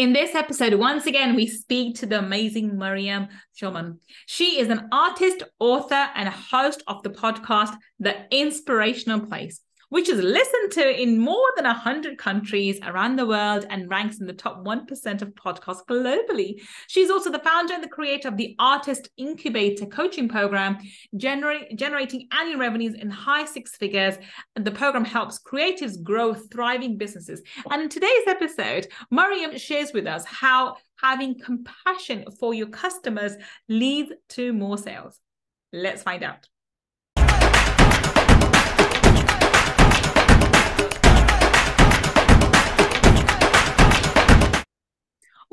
In this episode, once again, we speak to the amazing Miriam Schulman. She is an artist, author, and a host of the podcast, The Inspirational Place, which is listened to in more than 100 countries around the world and ranks in the top 1% of podcasts globally. She's also the founder and the creator of the Artist Incubator coaching program, generating annual revenues in high six figures. The program helps creatives grow thriving businesses. And in today's episode, Miriam shares with us how having compassion for your customers leads to more sales. Let's find out.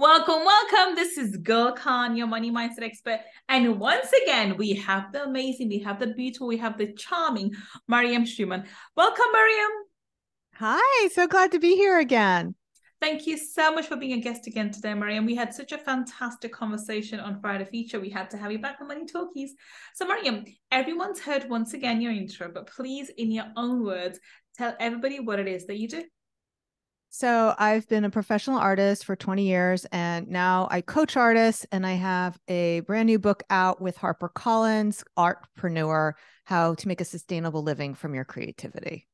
Welcome. This is Gull Khan, your money mindset expert. And once again, we have the amazing, we have the beautiful, we have the charming Miriam Schulman. Welcome, Miriam. Hi, so glad to be here again. Thank you so much for being a guest again today, Miriam. We had such a fantastic conversation on Friday Feature. We had to have you back on Money Talkies. So, Miriam, everyone's heard once again your intro, but please, in your own words, tell everybody what it is that you do. So I've been a professional artist for 20 years, and now I coach artists, and I have a brand new book out with HarperCollins, Artpreneur, How to Make a Sustainable Living from Your Creativity.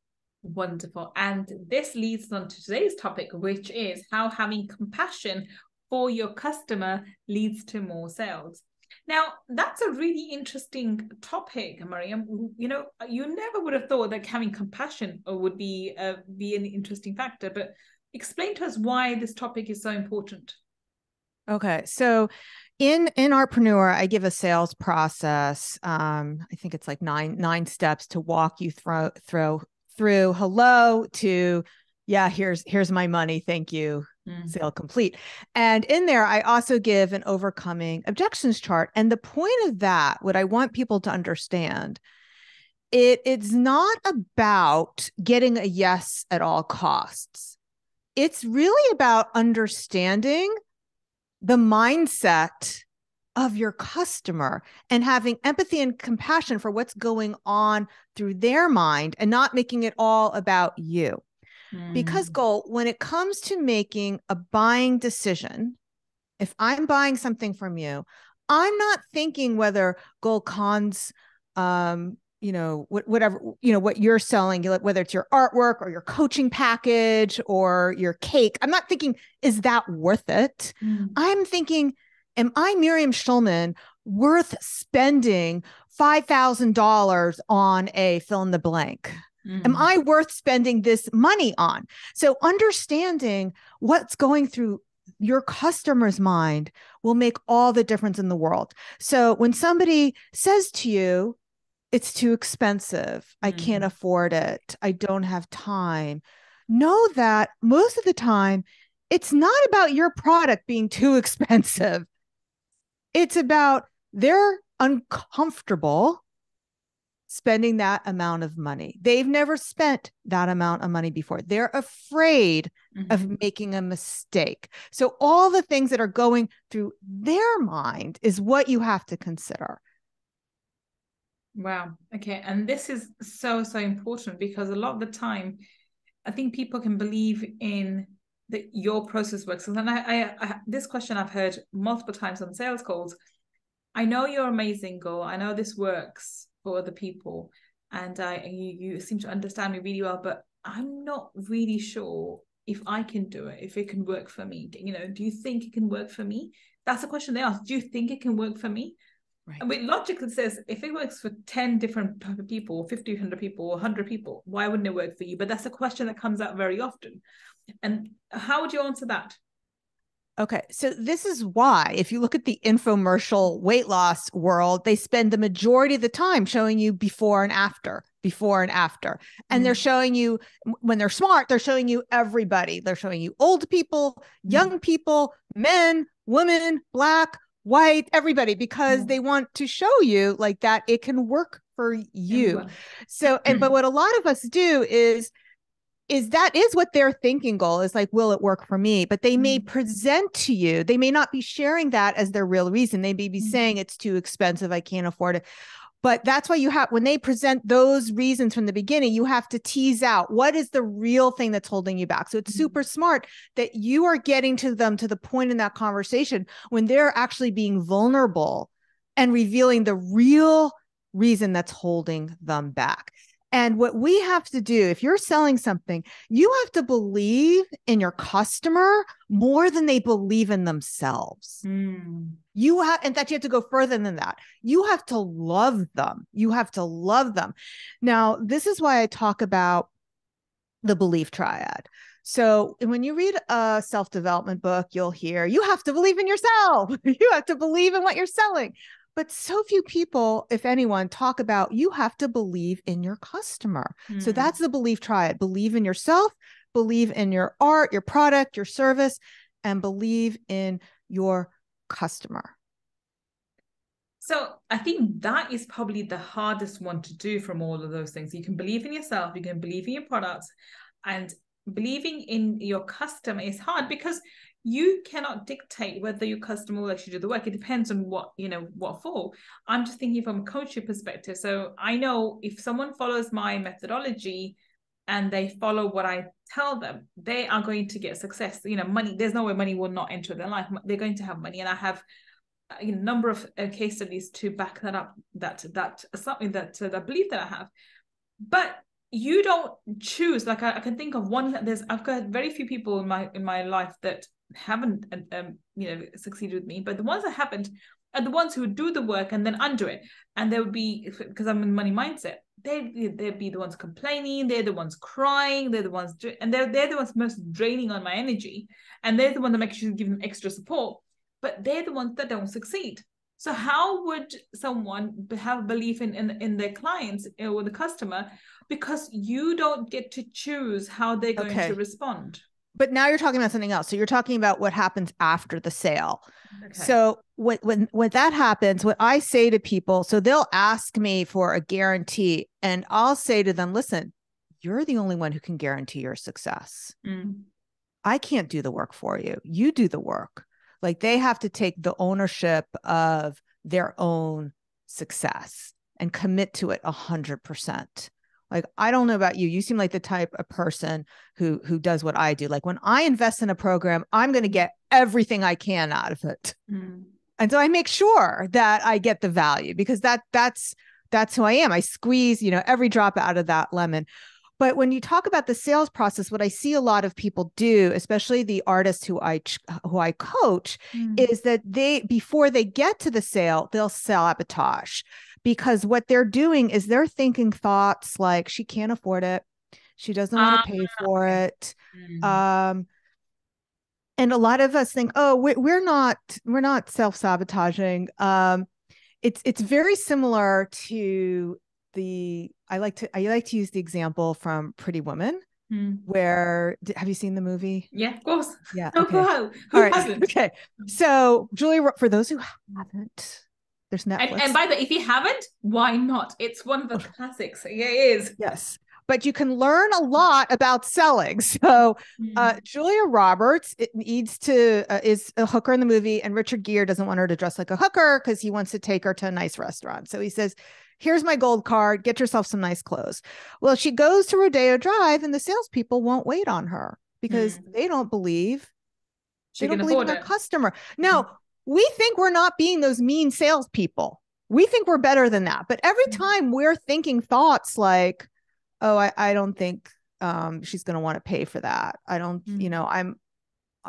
Wonderful. And this leads on to today's topic, which is how having compassion for your customer leads to more sales. Now, that's a really interesting topic, Miriam. You know, you never would have thought that having compassion would be an interesting factor, but explain to us why this topic is so important. Okay, so in Artpreneur, I give a sales process. I think it's like nine steps to walk you through hello to, yeah, here's my money, thank you. Sale complete. And in there, I also give an overcoming objections chart. And the point of that, what I want people to understand, it's not about getting a yes at all costs. It's really about understanding the mindset of your customer and having empathy and compassion for what's going on through their mind and not making it all about you. Because, Gull, when it comes to making a buying decision, if I'm buying something from you, I'm not thinking whether Gull Khan's, whatever, what you're selling, whether it's your artwork or your coaching package or your cake. I'm not thinking, is that worth it? I'm thinking, am I, Miriam Schulman, worth spending $5,000 on a fill in the blank? Am I worth spending this money on? So understanding what's going through your customer's mind will make all the difference in the world. So when somebody says to you, it's too expensive, I can't afford it, I don't have time, know that most of the time, it's not about your product being too expensive. It's about they're uncomfortable spending that amount of money. They've never spent that amount of money before. They're afraid of making a mistake. So all the things that are going through their mind is what you have to consider. Wow. Okay. And this is so important because a lot of the time, I think people can believe in that your process works. And I this question I've heard multiple times on sales calls. I know you're amazing, Gull. I know this works for other people, and you seem to understand me really well, but I'm not really sure if I can do it, if it can work for me. Do you think it can work for me? That's the question they ask. Do you think it can work for me? Right. And with logic, it says if it works for 10 different type of people, 50, 100 people, 100 people, why wouldn't it work for you? But that's a question that comes out very often. And how would you answer that? Okay, so this is why, if you look at the infomercial weight loss world, they spend the majority of the time showing you before and after. And they're showing you, when they're smart, they're showing you everybody. They're showing you old people, young people, men, women, black, white, everybody, because they want to show you like that it can work for you. So, but what a lot of us do is that is what they're thinking, Gull, is like, will it work for me? But they may present to you, they may not be sharing that as their real reason. They may be saying it's too expensive, I can't afford it. But that's why when they present those reasons from the beginning, you have to tease out what is the real thing that's holding you back. So it's super smart that you are getting to them to the point in that conversation when they're actually being vulnerable and revealing the real reason that's holding them back. And what we have to do, if you're selling something, you have to believe in your customer more than they believe in themselves. You have, in fact, you have to go further than that. You have to love them. You have to love them. Now, this is why I talk about the belief triad. So when you read a self-development book, you'll hear, you have to believe in yourself. You have to believe in what you're selling. But so few people, if anyone, talk about you have to believe in your customer. So that's the belief triad. Believe in yourself, believe in your art, your product, your service, and believe in your customer. So I think that is probably the hardest one to do from all of those things. You can believe in yourself, you can believe in your products, and believing in your customer is hard because you cannot dictate whether your customer will actually do the work. It depends on what for. I'm just thinking from a coaching perspective. So I know if someone follows my methodology and they follow what I tell them, they are going to get success. Money, there's no way money will not enter their life. They're going to have money. And I have a number of case studies to back that up, that something that belief that I have. But you don't choose. Like I can think of one. I've got very few people in my life that haven't succeeded with me, but the ones that haven't are the ones who do the work and then undo it. And they would be, because I'm in money mindset, they'd be the ones complaining, they're the ones crying, they're the ones and they're the ones most draining on my energy, and they're the ones that make sure to give them extra support, but they're the ones that don't succeed. So how would someone have a belief in their clients or the customer, because you don't get to choose how they're going to respond? But now you're talking about something else. So you're talking about what happens after the sale. Okay. So when that happens, what I say to people, so they'll ask me for a guarantee, and I'll say to them, listen, you're the only one who can guarantee your success. I can't do the work for you. You do the work. Like, they have to take the ownership of their own success and commit to it 100%. Like, I don't know about you. You seem like the type of person who does what I do. Like, when I invest in a program, I'm going to get everything I can out of it. And so I make sure that I get the value, because that's who I am. I squeeze, every drop out of that lemon. But when you talk about the sales process, what I see a lot of people do, especially the artists who I coach, is that before they get to the sale, they'll sabotage. Because what they're doing is they're thinking thoughts like, she can't afford it, she doesn't want to pay for it. And a lot of us think, oh, we're not self-sabotaging. It's very similar to I like to use the example from Pretty Woman, where, have you seen the movie? Yeah, of course. Yeah. Okay. Who hasn't? Okay. So Julia, for those who haven't, there's Netflix. And by the way, if you haven't, why not? It's one of the classics. Yeah, it is. Yes. But you can learn a lot about selling. So Julia Roberts is a hooker in the movie, and Richard Gere doesn't want her to dress like a hooker because he wants to take her to a nice restaurant. So he says, here's my gold card, get yourself some nice clothes. Well, she goes to Rodeo Drive, and the salespeople won't wait on her because they don't believe in their customer. Now, we think we're not being those mean salespeople. We think we're better than that. But every time we're thinking thoughts like, oh, I don't think she's going to want to pay for that. I don't, I'm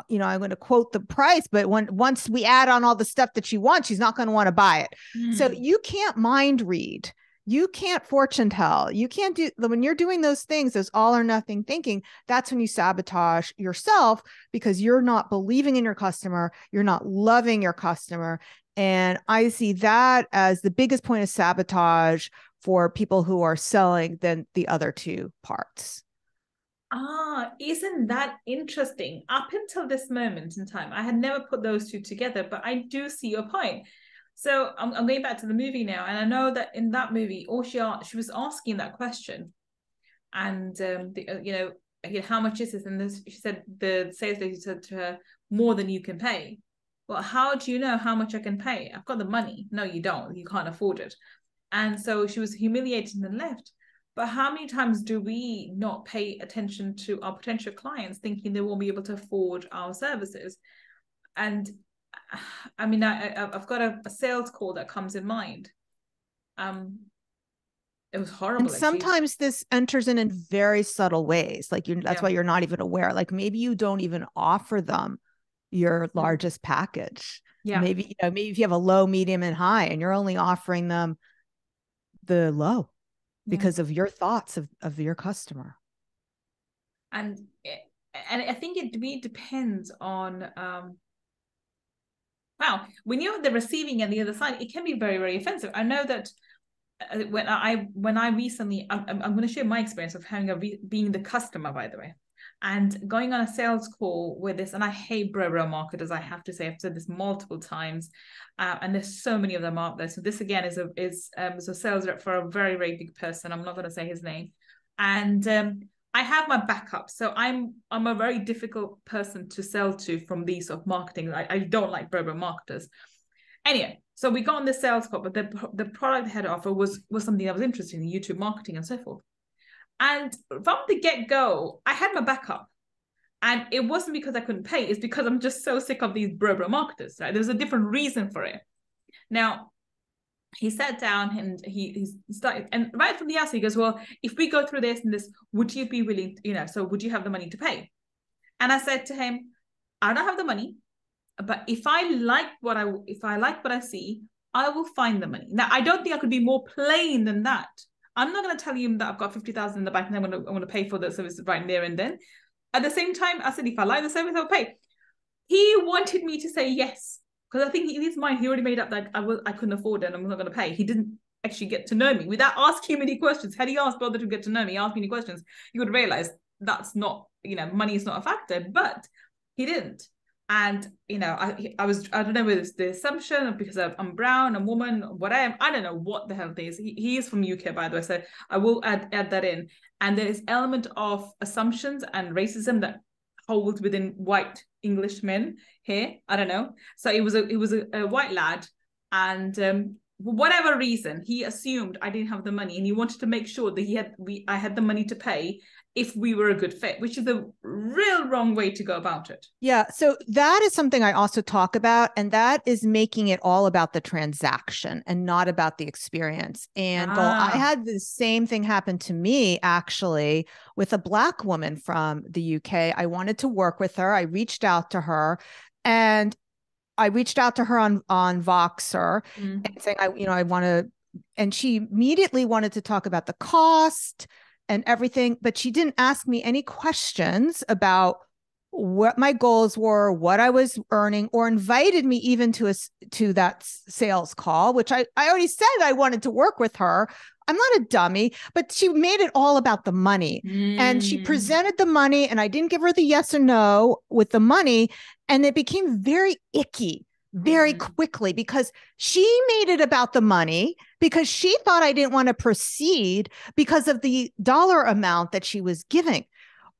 going to quote the price, but once we add on all the stuff that she wants, she's not going to want to buy it. So you can't mind read. You can't fortune tell. You can't when you're doing those things, those all or nothing thinking, that's when you sabotage yourself, because you're not believing in your customer. You're not loving your customer. And I see that as the biggest point of sabotage for people who are selling than the other two parts. Isn't that interesting? Up until this moment in time, I had never put those two together, but I do see your point. So I'm going back to the movie now, and I know that in that movie, she was asking that question, and how much is this? And she said, the sales lady said to her, more than you can pay. Well, how do you know how much I can pay? I've got the money. No, you don't. You can't afford it. And so she was humiliated and left. But how many times do we not pay attention to our potential clients, thinking they won't be able to afford our services? And I mean, I've got a sales call that comes in mind. It was horrible. And sometimes this enters in very subtle ways. Like that's why you're not even aware. Like maybe you don't even offer them your largest package. Yeah. Maybe, maybe if you have a low, medium, and high, and you're only offering them the low because of your thoughts of your customer. And I think it really depends on when you're the receiving and the other side, it can be very, very offensive. I know that when I recently, I'm going to share my experience of being the customer, by the way, and going on a sales call with this. And I hate bro marketers. I have to say, I've said this multiple times, and there's so many of them out there. So this again is a sales rep for a very, very big person. I'm not going to say his name, and I have my backup. So I'm a very difficult person to sell to from these sort of marketing. I don't like bro marketers. Anyway, so we got on the sales call, but the product they had to offer was something that was interesting, YouTube marketing and so forth. And from the get-go, I had my backup. And it wasn't because I couldn't pay, it's because I'm just so sick of these bro marketers, right? There's a different reason for it. Now, he sat down and he started, and right from the outset, he goes, well, if we go through this and this, would you be willing, so would you have the money to pay? And I said to him, I don't have the money, but if I like what I see, I will find the money. Now, I don't think I could be more plain than that. I'm not going to tell you that I've got 50,000 in the bank and I'm going to pay for the service right there and then. At the same time, I said, if I like the service, I'll pay. He wanted me to say yes, because I think in his mind, he already made up that I couldn't afford it and I'm not going to pay. He didn't actually get to know me without asking many questions. Had he asked Brother to get to know me, ask me any questions, you would realize that's not, money is not a factor, but he didn't. And, I don't know whether it's the assumption because I'm brown, a woman, whatever. I don't know what the hell it is. He is from UK, by the way, so I will add that in. And there is element of assumptions and racism that holds within white English men here. I don't know. So it was a white lad, and for whatever reason, he assumed I didn't have the money, and he wanted to make sure that I had the money to pay if we were a good fit, which is the real wrong way to go about it. Yeah. So that is something I also talk about, and that is making it all about the transaction and not about the experience. And Gull, I had the same thing happen to me actually with a Black woman from the UK. I wanted to work with her. I reached out to her on Voxer and saying, I want to, and she immediately wanted to talk about the cost and everything, but she didn't ask me any questions about what my goals were, what I was earning, or invited me even to that sales call, which I already said I wanted to work with her. I'm not a dummy, but she made it all about the money. And she presented the money, and I didn't give her the yes or no with the money. And it became very icky very quickly because she made it about the money because she thought I didn't want to proceed because of the dollar amount that she was giving.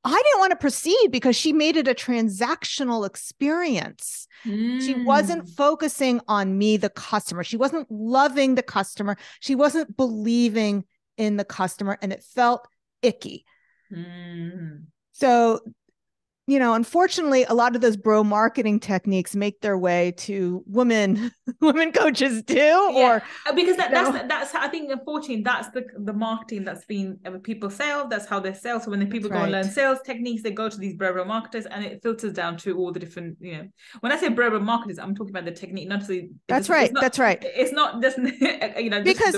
I didn't want to proceed because she made it a transactional experience. She wasn't focusing on me, the customer. She wasn't loving the customer. She wasn't believing in the customer, and it felt icky. So, unfortunately, a lot of those bro marketing techniques make their way to women coaches too, or because that's I think unfortunately that's the marketing that's been people sell. That's how they sell. So when the people go and learn sales techniques, they go to these bro marketers, and it filters down to all the different. When I say bro marketers, I'm talking about the technique, not the. That's right. It's not just because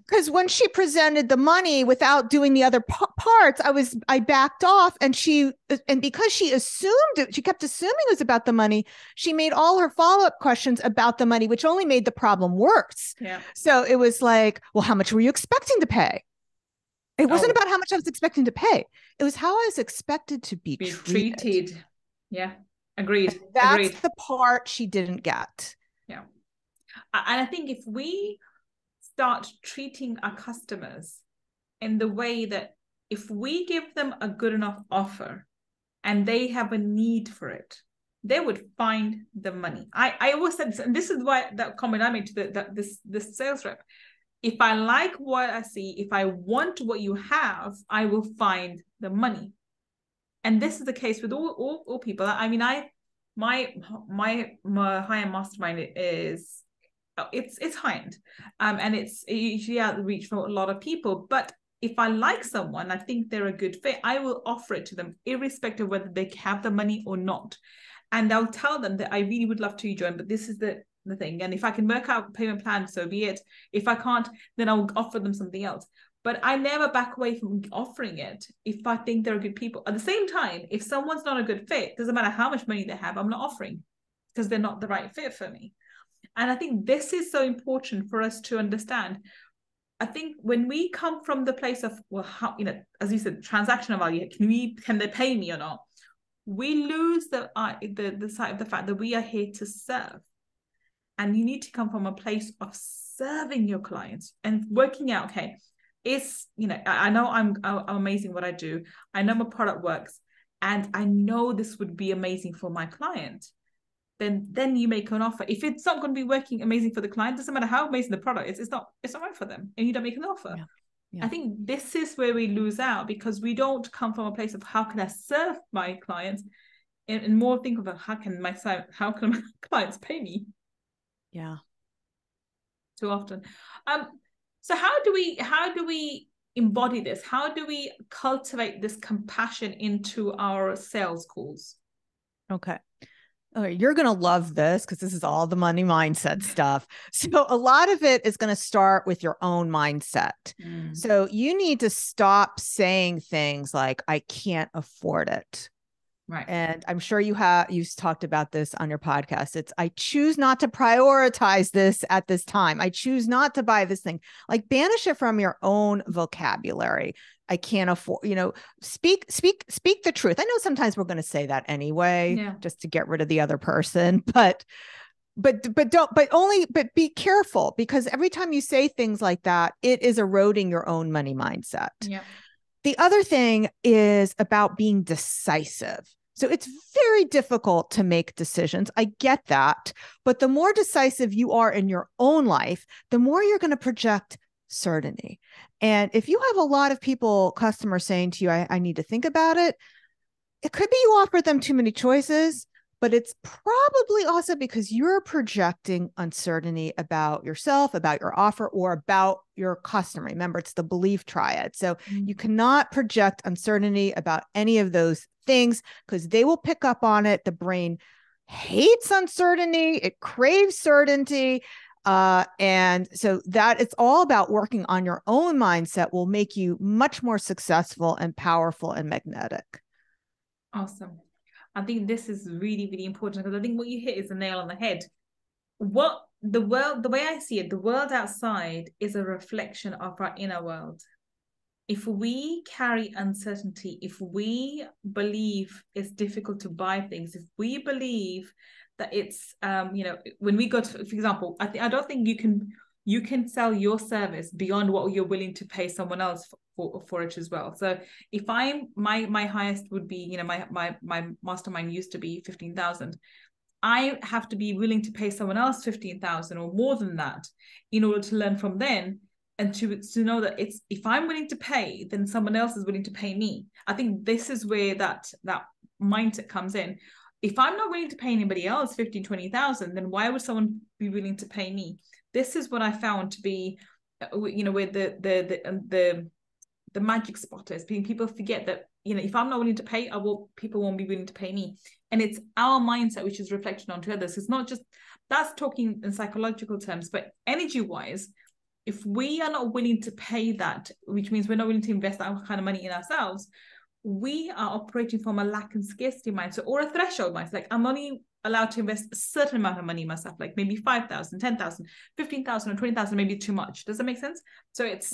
because when she presented the money without doing the other parts, I backed off, and because she kept assuming it was about the money, she made all her follow-up questions about the money, which only made the problem worse. Yeah. So it was like, well, how much were you expecting to pay? It wasn't about how much I was expecting to pay. It was how I was expected to be treated. Yeah. Agreed. And that's the part she didn't get. Yeah. And I think if we start treating our customers in the way that if we give them a good enough offer, and they have a need for it, they would find the money. I always said this, and this is why that comment I made to this sales rep. If I like what I see, if I want what you have, I will find the money. And this is the case with all people. I mean, my high-end mastermind is it's high-end, and it's usually out of reach for a lot of people. But if I like someone, I think they're a good fit, I will offer it to them, irrespective of whether they have the money or not. And I'll tell them that I really would love to join, but this is the thing. And if I can work out a payment plan, so be it. If I can't, then I'll offer them something else. But I never back away from offering it if I think they're good people. At the same time, if someone's not a good fit, doesn't matter how much money they have, I'm not offering because they're not the right fit for me. And I think this is so important for us to understand. I think when we come from the place of, well, how, as you said, transactional value, can they pay me or not? We lose the sight of the fact that we are here to serve. And you need to come from a place of serving your clients and working out, okay, I know I'm amazing what I do. I know my product works, and I know this would be amazing for my client. Then you make an offer. If it's not going to be working amazing for the client, doesn't matter how amazing the product is, it's not right for them, and you don't make an offer. Yeah. Yeah. I think this is where we lose out, because we don't come from a place of how can I serve my clients, and more think of how can my clients pay me. Yeah. Too often. So how do we embody this? How do we cultivate this compassion into our sales calls? Okay. You're going to love this because this is all the money mindset stuff. So a lot of it is going to start with your own mindset. So you need to stop saying things like, I can't afford it. Right. And I'm sure you've talked about this on your podcast. It's, I choose not to prioritize this at this time. I choose not to buy this thing. Like, banish it from your own vocabulary. I can't afford, speak the truth. I know sometimes we're going to say that anyway, just to get rid of the other person, but be careful, because every time you say things like that, it is eroding your own money mindset. Yeah. The other thing is about being decisive. So it's very difficult to make decisions. I get that. But the more decisive you are in your own life, the more you're going to project certainty. And if you have a lot of customers saying to you, I need to think about it, it could be you offer them too many choices, but it's probably also because you're projecting uncertainty about yourself, about your offer, or about your customer. Remember, it's the belief triad. So you cannot project uncertainty about any of those things, because they will pick up on it. The brain hates uncertainty. It craves certainty. And so that it's all about working on your own mindset will make you much more successful and powerful and magnetic. Awesome. I think this is really, really important, because I think what you hit is a nail on the head. What the way I see it, the world outside is a reflection of our inner world. If we carry uncertainty, if we believe it's difficult to buy things, if we believe that it's, when we go to, for example, I don't think you can sell your service beyond what you're willing to pay someone else for it as well. So if my highest would be, my mastermind used to be 15,000. I have to be willing to pay someone else 15,000 or more than that in order to learn from them, and to know that it's, if I'm willing to pay, then someone else is willing to pay me. I think this is where that mindset comes in. If I'm not willing to pay anybody else 15,000, 20,000, then why would someone be willing to pay me? This is what I found to be, where the magic spot is. People forget that, if I'm not willing to pay, people won't be willing to pay me. And it's our mindset which is reflected onto others. It's not just, that's talking in psychological terms, but energy-wise, if we are not willing to pay that, which means we're not willing to invest that kind of money in ourselves, we are operating from a lack and scarcity mindset, or a threshold mindset. Like, I'm only allowed to invest a certain amount of money in myself, like maybe 5,000, 10,000, 15,000, or 20,000, maybe too much. Does that make sense? So it's,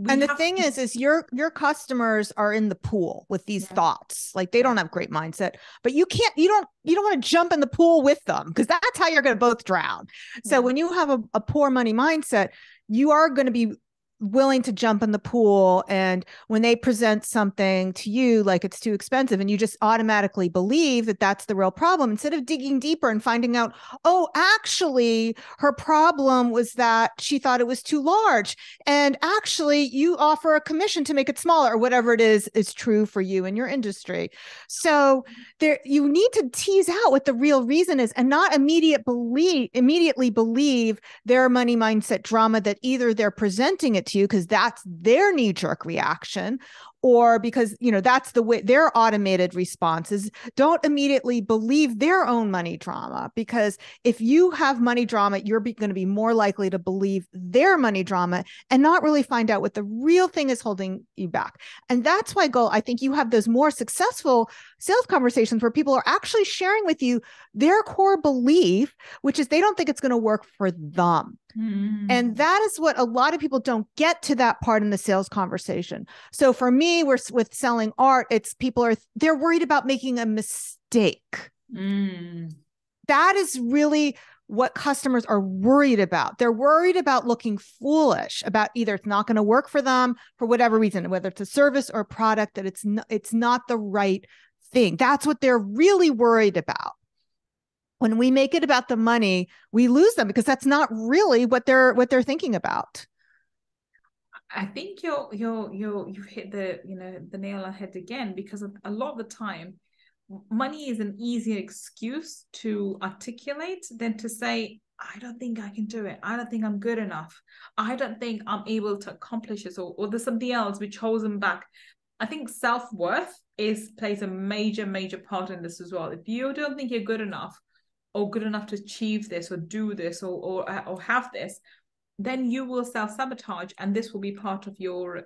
and the thing is your customers are in the pool with these thoughts. Like, they don't have great mindset, but you don't want to jump in the pool with them, because that's how you're going to both drown. So when you have a poor money mindset, you are going to be willing to jump in the pool, and when they present something to you like it's too expensive, and you just automatically believe that that's the real problem, instead of digging deeper and finding out, oh, actually her problem was that she thought it was too large, and actually you offer a commission to make it smaller, or whatever it is true for you in your industry. So there, you need to tease out what the real reason is, and not immediately believe their money mindset drama that either they're presenting it to you because that's their knee-jerk reaction, or because, that's the way their automated responses. Don't immediately believe their own money drama, because if you have money drama, you're going to be more likely to believe their money drama and not really find out what the real thing is holding you back. And that's why, Gull, I think you have those more successful sales conversations where people are actually sharing with you their core belief, which is they don't think it's going to work for them. And that is what a lot of people don't get to, that part in the sales conversation. So for me, with selling art, it's they're worried about making a mistake. That is really what customers are worried about. They're worried about looking foolish, about either it's not going to work for them for whatever reason, whether it's a service or a product, that it's not the right thing. That's what they're really worried about. When we make it about the money, we lose them, because that's not really what they're thinking about. I think you've hit the nail on the head again, because a lot of the time, money is an easier excuse to articulate than to say, I don't think I can do it. I don't think I'm good enough. I don't think I'm able to accomplish this, or there's something else which holds them back. I think self-worth plays a major part in this as well. If you don't think you're good enough, or good enough to achieve this, or do this, or have this, then you will self-sabotage, and this will be part of your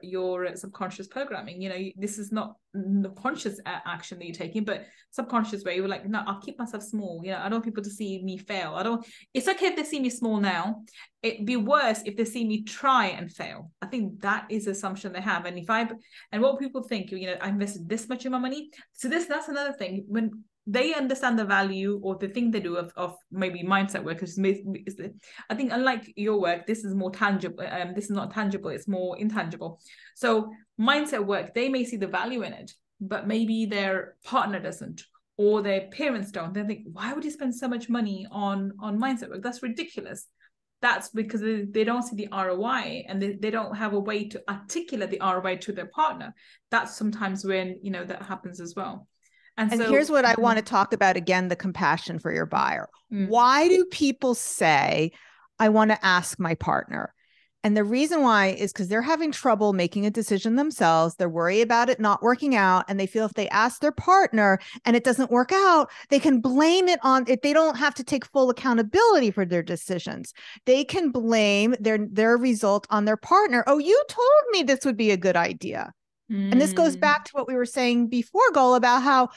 subconscious programming. This is not the conscious action that you're taking, but subconscious, where you're like, no, I'll keep myself small. I don't want people to see me fail. It's okay if they see me small now. It'd be worse if they see me try and fail. I think that is the assumption they have. And what people think, I invested this much in my money. So that's another thing. When they understand the value, or the thing they do of maybe mindset work, I think, unlike your work, this is more tangible. This is not tangible, it's more intangible. So mindset work, they may see the value in it, but maybe their partner doesn't, or their parents don't. They think, why would you spend so much money on mindset work? That's ridiculous. That's because they don't see the ROI, and they don't have a way to articulate the ROI to their partner. That's sometimes when that happens as well. And so here's what I want to talk about again, the compassion for your buyer. Why do people say, I want to ask my partner? And the reason why is because they're having trouble making a decision themselves. They're worried about it not working out. And they feel if they ask their partner and it doesn't work out, they can blame it on it. They don't have to take full accountability for their decisions. They can blame their result on their partner. Oh, you told me this would be a good idea. And this goes back to what we were saying before, Gull, about how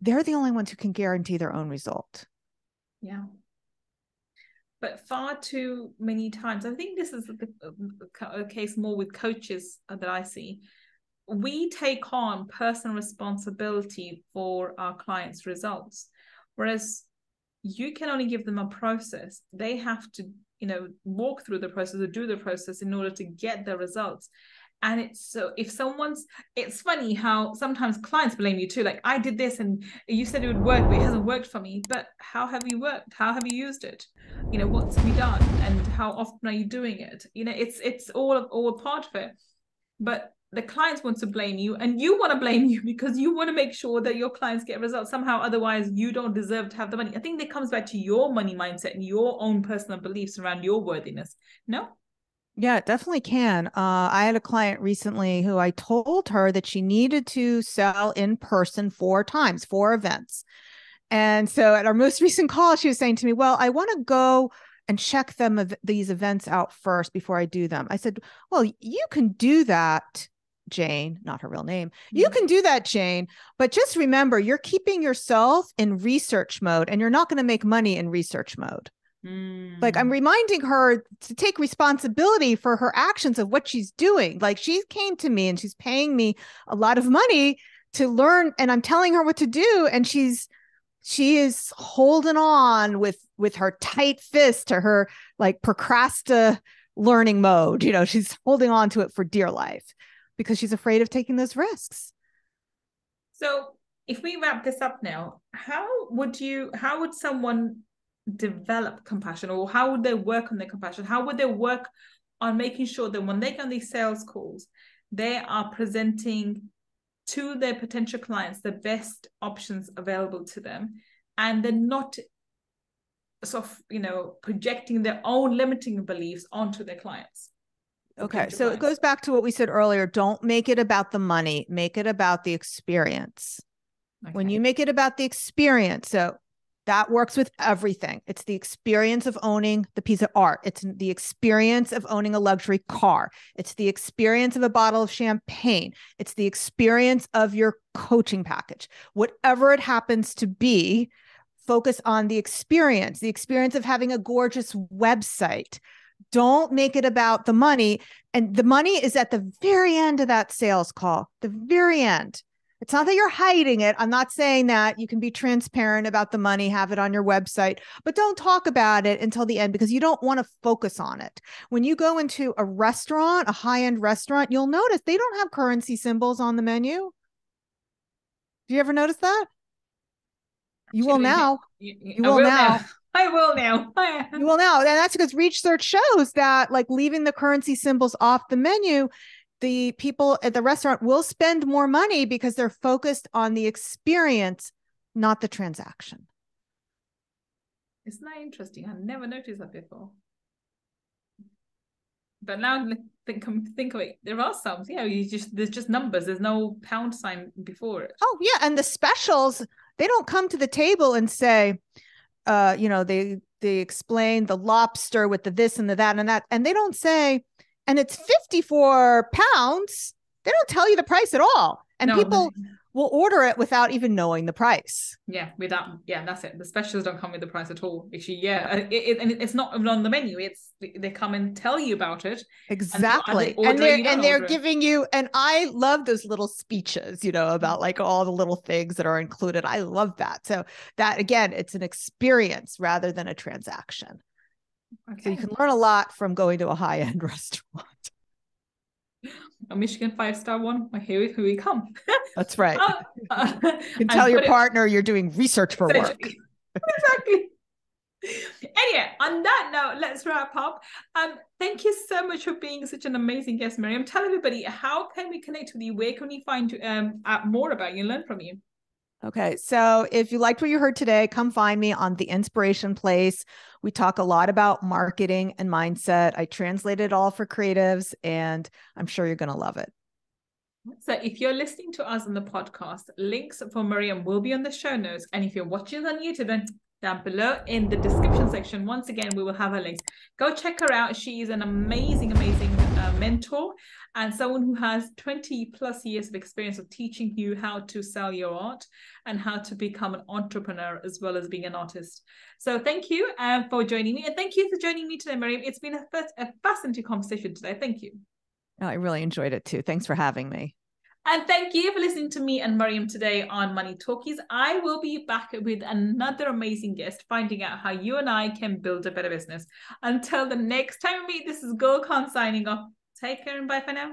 they're the only ones who can guarantee their own result. Yeah. But far too many times, I think this is a case more with coaches that I see. We take on personal responsibility for our clients' results, whereas you can only give them a process. They have to, walk through the process or do the process in order to get the results. And it's funny how sometimes clients blame you too. Like, I did this and you said it would work, but it hasn't worked for me. But how have you worked? How have you used it? What's to be done, and how often are you doing it? It's all a part of it. But the clients want to blame you, and you want to blame you because you want to make sure that your clients get results somehow. Otherwise, you don't deserve to have the money. I think that comes back to your money mindset and your own personal beliefs around your worthiness. No? Yeah, it definitely can. I had a client recently who I told her that she needed to sell in person 4 times, 4 events. And so at our most recent call, she was saying to me, well, I want to go and check these events out first before I do them. I said, well, you can do that, Jane, not her real name. You can do that, Jane, but just remember, you're keeping yourself in research mode, and you're not going to make money in research mode. Like, I'm reminding her to take responsibility for her actions of what she's doing. Like, she came to me and she's paying me a lot of money to learn, and I'm telling her what to do. And she is holding on with her tight fist to her like learning mode. You know, she's holding on to it for dear life because she's afraid of taking those risks. So if we wrap this up now, how would someone develop compassion, or how would they work on their compassion? How would they work on making sure that when they get on these sales calls, they are presenting to their potential clients the best options available to them, and they're not sort of, projecting their own limiting beliefs onto their clients? Okay, so it goes back to what we said earlier. Don't make it about the money, make it about the experience. Okay. When you make it about the experience, so that works with everything. It's the experience of owning the piece of art. It's the experience of owning a luxury car. It's the experience of a bottle of champagne. It's the experience of your coaching package. Whatever it happens to be, focus on the experience of having a gorgeous website. Don't make it about the money. And the money is at the very end of that sales call, the very end. It's not that you're hiding it. I'm not saying that. You can be transparent about the money, have it on your website, but don't talk about it until the end because you don't want to focus on it. When you go into a restaurant, a high-end restaurant, you'll notice they don't have currency symbols on the menu. Do you ever notice that? You will now. You will now. I will now. You will now. And that's because research shows that like leaving the currency symbols off the menu, the people at the restaurant will spend more money because they're focused on the experience, not the transaction. Isn't that interesting? I've never noticed that before. But now think of it, there are some, there's just numbers. There's no pound sign before it. Oh yeah, and the specials, they don't come to the table and say, they explain the lobster with the this and the that and that, and they don't say, and it's 54 pounds. They don't tell you the price at all. And people will order it without even knowing the price. Yeah, that's it. The specials don't come with the price at all. Actually, and it's not even on the menu. They come and tell you about it. Exactly. And they're giving you, and I love those little speeches, about like all the little things that are included. I love that. So that, again, it's an experience rather than a transaction. Okay. So you can learn a lot from going to a high-end restaurant. A Michigan 5-star one. Here we come. That's right. You can tell your partner you're doing research for work. Exactly. Anyway, on that note, let's wrap up. Thank you so much for being such an amazing guest, Miriam. Tell everybody, how can we connect with you? Where can we find out more about you and learn from you? Okay, so if you liked what you heard today, come find me on the Inspirational Place. We talk a lot about marketing and mindset. I translate it all for creatives, and I'm sure you're going to love it. So if you're listening to us on the podcast, links for Miriam will be on the show notes. And if you're watching on YouTube, then down below in the description section, once again, we will have her links. Go check her out. She is an amazing mentor and someone who has 20 plus years of experience of teaching you how to sell your art and how to become an entrepreneur as well as being an artist. So thank you for joining me, and thank you for joining me today, Miriam. It's been a fascinating conversation today. Thank you. Oh, I really enjoyed it too. Thanks for having me. And thank you for listening to me and Miriam today on Money Talkies. I will be back with another amazing guest, finding out how you and I can build a better business. Until the next time we meet, this is Gullkhan signing off. Take care and bye for now.